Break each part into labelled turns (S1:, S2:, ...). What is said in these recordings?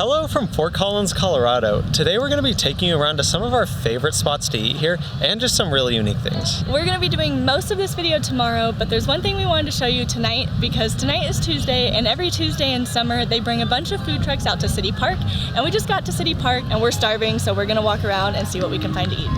S1: Hello from Fort Collins, Colorado. Today we're going to be taking you around to some of our favorite spots to eat here and just some really unique things.
S2: We're going to be doing most of this video tomorrow, but there's one thing we wanted to show you tonight because tonight is Tuesday, and every Tuesday in summer they bring a bunch of food trucks out to City Park, and we just got to City Park and we're starving, so we're going to walk around and see what we can find to eat.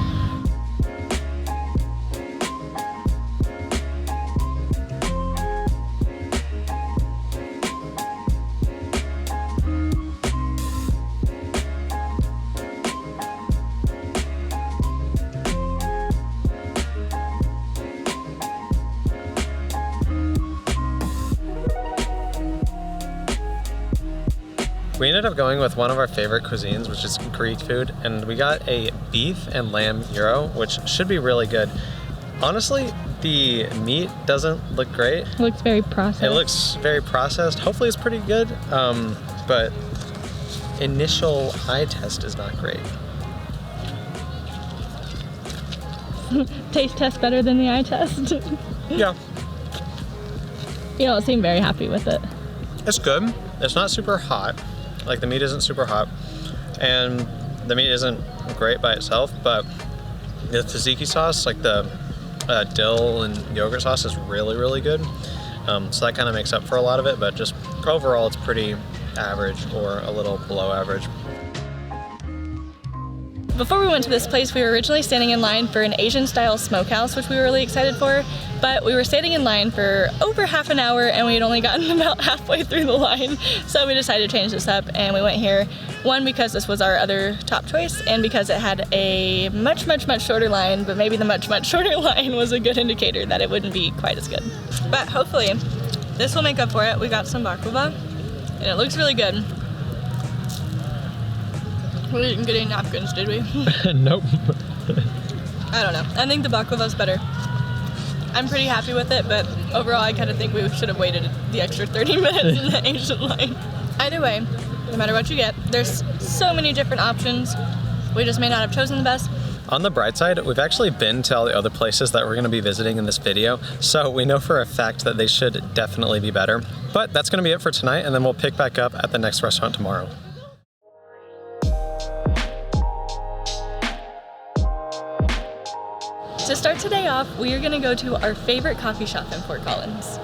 S1: We ended up going with one of our favorite cuisines, which is Greek food, and we got a beef and lamb gyro, which should be really good. Honestly, the meat doesn't look great.
S2: It looks very processed.
S1: It looks very processed. Hopefully it's pretty good, but initial eye test is not great.
S2: Taste test better than the eye test.
S1: Yeah.
S2: You don't seem very happy with it.
S1: It's good. It's not super hot. Like, the meat isn't super hot, and the meat isn't great by itself, but the tzatziki sauce, like the dill and yogurt sauce, is really, really good. So that kind of makes up for a lot of it, but just overall it's pretty average or a little below average.
S2: Before we went to this place, we were originally standing in line for an Asian-style smokehouse, which we were really excited for, but we were standing in line for over half an hour and we had only gotten about halfway through the line, so we decided to change this up and we went here. One, because this was our other top choice, and because it had a much shorter line, but maybe the much shorter line was a good indicator that it wouldn't be quite as good. But hopefully, this will make up for it. We got some baklava, and it looks really good. We didn't get any napkins, did we?
S1: Nope.
S2: I don't know. I think the baklava's better. I'm pretty happy with it, but overall I kind of think we should have waited the extra 30 minutes in the Asian line. Either way, no matter what you get, there's so many different options. We just may not have chosen the best.
S1: On the bright side, we've actually been to all the other places that we're going to be visiting in this video, so we know for a fact that they should definitely be better. But that's going to be it for tonight, and then we'll pick back up at the next restaurant tomorrow.
S2: To start today off, we are going to go to our favorite coffee shop in Fort Collins.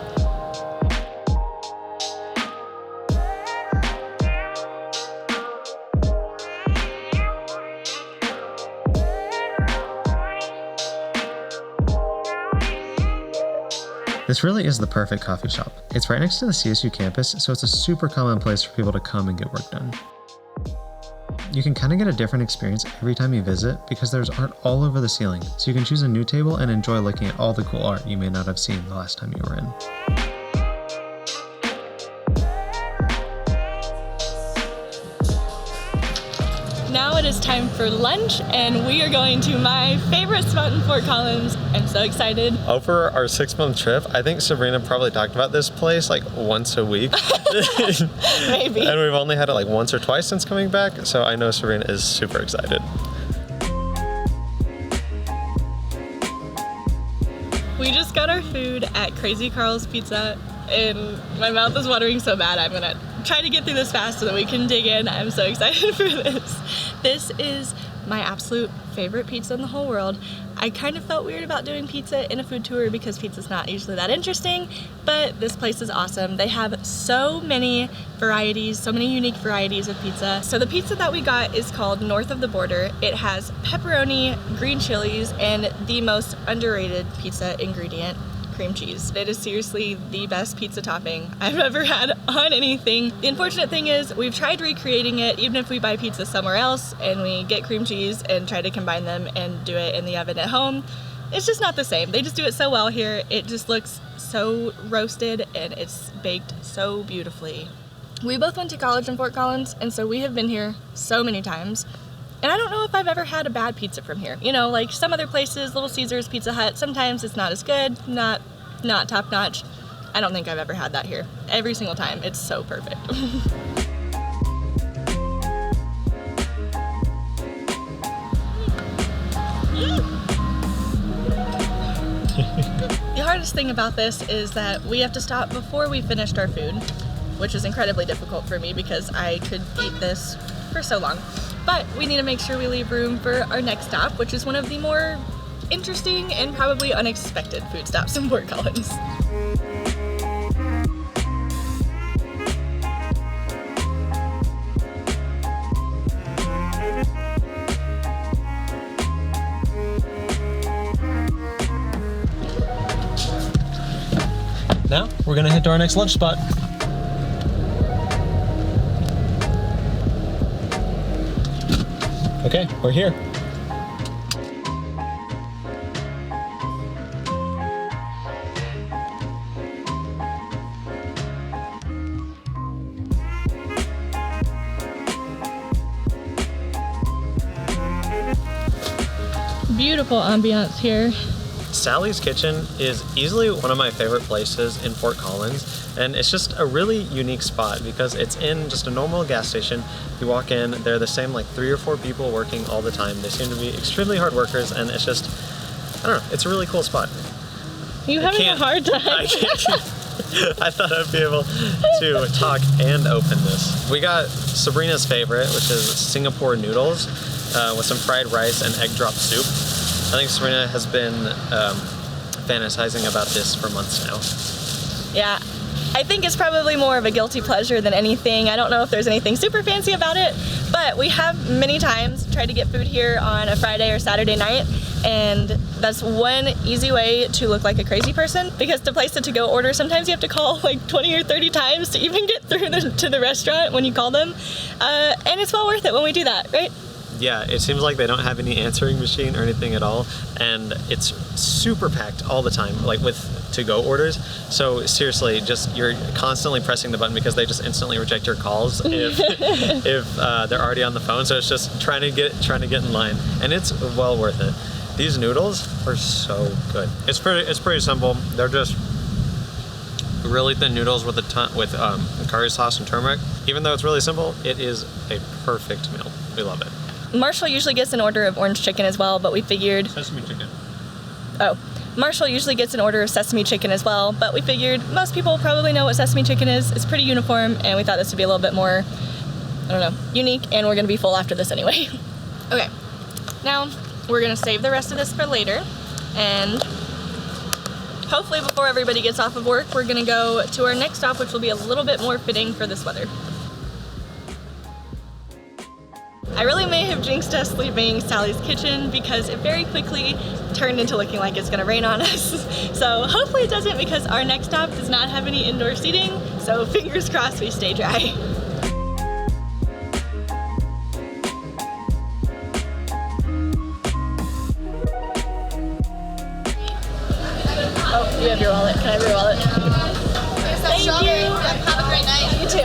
S1: This really is the perfect coffee shop. It's right next to the CSU campus, so it's a super common place for people to come and get work done. You can kind of get a different experience every time you visit because there's art all over the ceiling, so you can choose a new table and enjoy looking at all the cool art you may not have seen the last time you were in.
S2: Now it is time for lunch, and we are going to my favorite spot in Fort Collins. I'm so excited.
S1: Over our 6-month trip, I think Sabrina probably talked about this place like once a week.
S2: Maybe.
S1: And we've only had it like once or twice since coming back, so I know Sabrina is super excited.
S2: We just got our food at Krazy Karl's Pizza, and my mouth is watering so bad. I'm gonna try to get through this fast so that we can dig in. I'm so excited for this. This is my absolute favorite pizza in the whole world. I kind of felt weird about doing pizza in a food tour because pizza's not usually that interesting, but this place is awesome. They have so many varieties, so many unique varieties of pizza. So the pizza that we got is called North of the Border. It has pepperoni, green chilies, and the most underrated pizza ingredient, cream cheese. It is seriously the best pizza topping I've ever had on anything. The unfortunate thing is we've tried recreating it, even if we buy pizza somewhere else and we get cream cheese and try to combine them and do it in the oven at home. It's just not the same. They just do it so well here. It just looks so roasted and it's baked so beautifully. We both went to college in Fort Collins, and so we have been here so many times. And I don't know if I've ever had a bad pizza from here. You know, like some other places, Little Caesars, Pizza Hut, sometimes it's not as good, not top notch. I don't think I've ever had that here. Every single time, it's so perfect. The hardest thing about this is that we have to stop before we finished our food. which is incredibly difficult for me because I could eat this for so long. But we need to make sure we leave room for our next stop, which is one of the more interesting and probably unexpected food stops in Fort Collins.
S1: Now we're gonna head to our next lunch spot. Okay, we're here.
S2: Beautiful ambiance here.
S1: Sally's Kitchen is easily one of my favorite places in Fort Collins, and it's just a really unique spot because it's in just a normal gas station. You walk in, they're the same like 3 or 4 people working all the time. They seem to be extremely hard workers, and it's just, I don't know, it's a really cool spot.
S2: You having a hard time?
S1: I thought I'd be able to talk and open this. We got Sabrina's favorite, which is Singapore noodles with some fried rice and egg drop soup. I think Sabrina has been fantasizing about this for months now.
S2: Yeah, I think it's probably more of a guilty pleasure than anything. I don't know if there's anything super fancy about it, but we have many times tried to get food here on a Friday or Saturday night, and that's one easy way to look like a crazy person, because to place a to-go order, sometimes you have to call like 20 or 30 times to even get through to the restaurant when you call them, and it's well worth it when we do that, right?
S1: Yeah, it seems like they don't have any answering machine or anything at all, and it's super packed all the time, like with to-go orders. So seriously, just you're constantly pressing the button because they just instantly reject your calls if they're already on the phone. So it's just trying to get in line, and it's well worth it. These noodles are so good. It's pretty simple. They're just really thin noodles with curry sauce and turmeric. Even though it's really simple, it is a perfect meal. We love it.
S2: Marshall usually gets an order of orange chicken as well, but we figured...
S1: Sesame chicken.
S2: Oh. Marshall usually gets an order of sesame chicken as well, but we figured most people probably know what sesame chicken is. It's pretty uniform, and we thought this would be a little bit more, I don't know, unique, and we're going to be full after this anyway. Okay. Now, we're going to save the rest of this for later, and hopefully before everybody gets off of work, we're going to go to our next stop, which will be a little bit more fitting for this weather. I really may have jinxed us leaving Sally's Kitchen because it very quickly turned into looking like it's gonna rain on us. So hopefully it doesn't, because our next stop does not have any indoor seating, so fingers crossed we stay dry. Oh, you have your wallet. Can I have your wallet? Thank you.
S3: Have a great night.
S2: You too.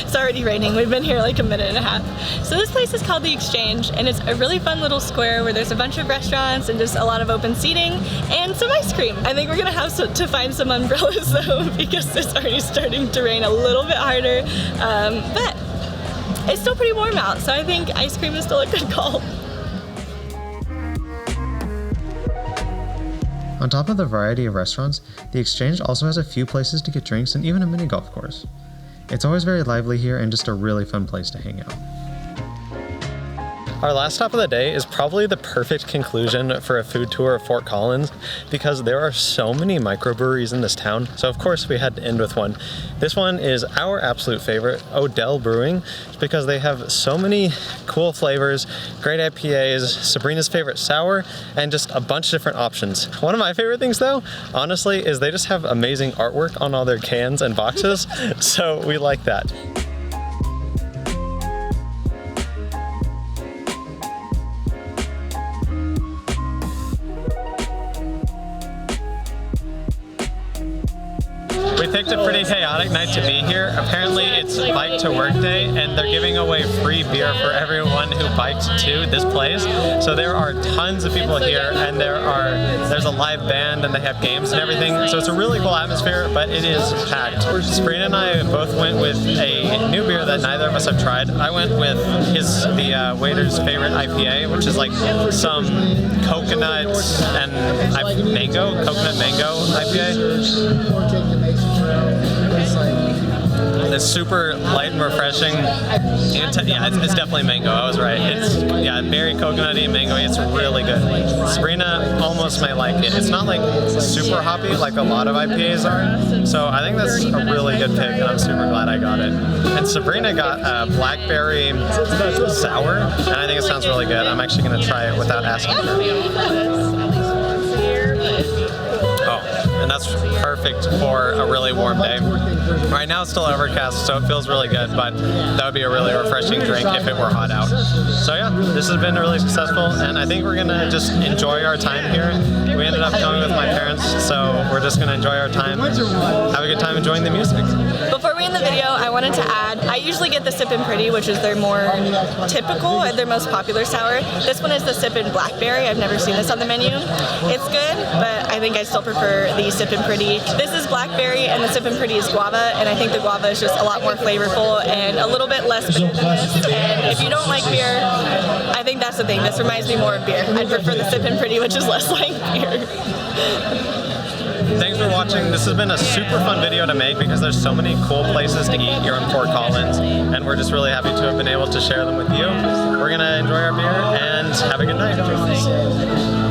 S2: It's already raining. We've been here like a minute and a half. So this place is called The Exchange, and it's a really fun little square where there's a bunch of restaurants and just a lot of open seating and some ice cream. I think we're gonna have to find some umbrellas though, because it's already starting to rain a little bit harder. But it's still pretty warm out, so I think ice cream is still a good call.
S1: On top of the variety of restaurants, The Exchange also has a few places to get drinks and even a mini golf course. It's always very lively here and just a really fun place to hang out. Our last stop of the day is probably the perfect conclusion for a food tour of Fort Collins because there are so many microbreweries in this town. So of course we had to end with one. This one is our absolute favorite, Odell Brewing, because they have so many cool flavors, great IPAs, Sabrina's favorite sour, and just a bunch of different options. One of my favorite things though, honestly, is they just have amazing artwork on all their cans and boxes. So we like that. We picked a pretty chaotic night to be here. Apparently it's Bike to Work Day, and they're giving away free beer for everyone who biked to this place. So there are tons of people here, and there's a live band, and they have games and everything. So it's a really cool atmosphere, but it is packed. Sabrina and I both went with a new beer that neither of us have tried. I went with the waiter's favorite IPA, which is like some coconut mango IPA.
S3: It's like
S1: It's super light and refreshing. Yeah, it's definitely mango. I was right. It's very coconutty and mango. It's really good. Sabrina almost might like it. It's not like super hoppy like a lot of IPAs are. So I think that's a really good pick, and I'm super glad I got it. And Sabrina got a blackberry sour, and I think it sounds really good. I'm actually going to try it without asking her. And that's perfect for a really warm day. Right now it's still overcast, so it feels really good, but that would be a really refreshing drink if it were hot out. So yeah, this has been really successful, and I think we're gonna just enjoy our time here. We ended up coming with my parents, so we're just gonna enjoy our time, have a good time enjoying the music.
S2: Before we end the video, I wanted to add, I usually get the Sippin' Pretty, which is their more typical and their most popular sour. This one is the Sippin' Blackberry. I've never seen this on the menu. It's good, but I think I still prefer the Sippin' Pretty. This is blackberry, and the Sippin' Pretty is guava, and I think the guava is just a lot more flavorful and a little bit less bitter than this. And if you don't like beer, I think that's the thing. This reminds me more of beer. I'd prefer the Sippin' Pretty, which is less like beer.
S1: Thanks for watching. This has been a super fun video to make because there's so many cool places to eat here in Fort Collins, and we're just really happy to have been able to share them with you. We're gonna enjoy our beer and have a good night.